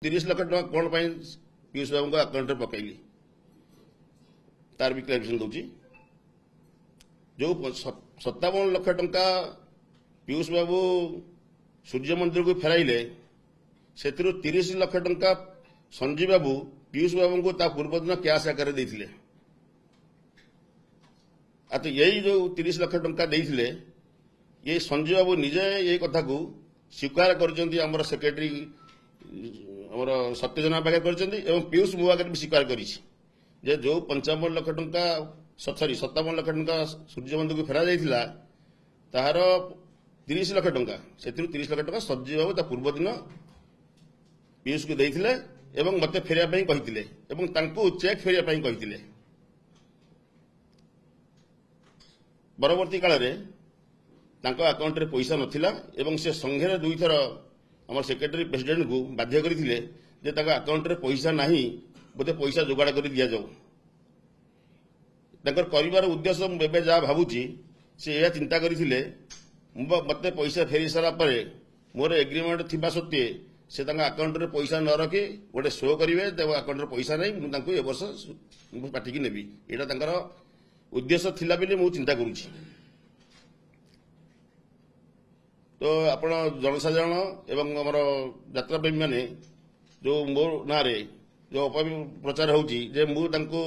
30 लाख टका कौन पाई पीयूष बाबू को अकाउंट में पकईली तार भी क्लारिफिकेशन दूची जो 57 लाख टका पीयूष बाबू सूर्य मंदिर को फेराइले से 30 लाख टका संजीव बाबू पीयूष बाबू को ता पूर्व दिन कैश आकार देथिले तो यही जो 30 लाख टका देथिले ये संजीव बाबू निजे ये कथा को स्वीकार करछन्ती हमर सेक्रेटरी हमर सत्यजना पाखे करछन्ती एवं पीयूष मो आगे भी स्वीकार करिछि जे जो 55 लाख टका 57 लाख टका सूर्य मंदिर को फेरा जाइथिला ताहार 30 लाख टका से 30 लाख टका संजीव बाबू ता पूर्व दिन पीयूष को देथिले एवं मते फेरिया पई कहिथिले एवं तांको चेक फेरिया पई कहिथिले परवर्ती काल रे तांको अकाउंट रे पैसा नथिला एवं से संघे दुई थर हमर सेक्रेटरी प्रेसिडेंट को बाध्य करथिले जे तांको अकाउंट रे पैसा नाही बोते पैसा जोगाड़ करि दिया जाऊ तांकर परिवार उद्देश्य बेबे जा भाबुची से या चिंता करथिले मते पैसा फेरी सारा परे मोर एग्रीमेंट थिबा सत्ते से तांका अकाउंट रे पैसा न रखी गोटे शो करिवे देव अकाउंट रे पैसा नहीं मु तांको ए वर्ष पाटिकी नेबी एटा तांकर उद्देश्य थिला बेले मु चिंता करूची तो आपण जनसाधारण एवं हमर यात्रा प्रेमी माने जो मो ना रे जो अपप्रचार होउची जे मु तांको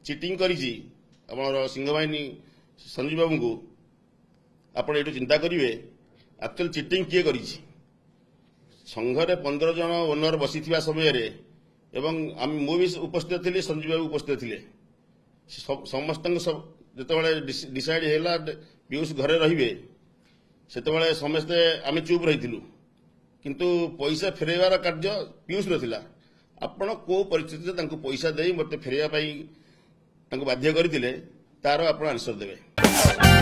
चीटिंग करिची हमर सिंहवाहिनी संजीव बाबू को आपण एटू चिंता करिवे एक्चुअल चीटिंग किए करिची संघरे 15 जन ओनर बसी समय रे एवं मु भी उपस्थित थी संजीव बाबू उपस्थित थे समस्त जो डिसाइड है पीयूष घरे रे से समस्ते आम चुप रही किंतु पैसा फेरैबार कार्य पीयूष रहा आपण को परिस्थिति पैसा दे मत फेरैया बाध्य करते तार आप आंसर देवे।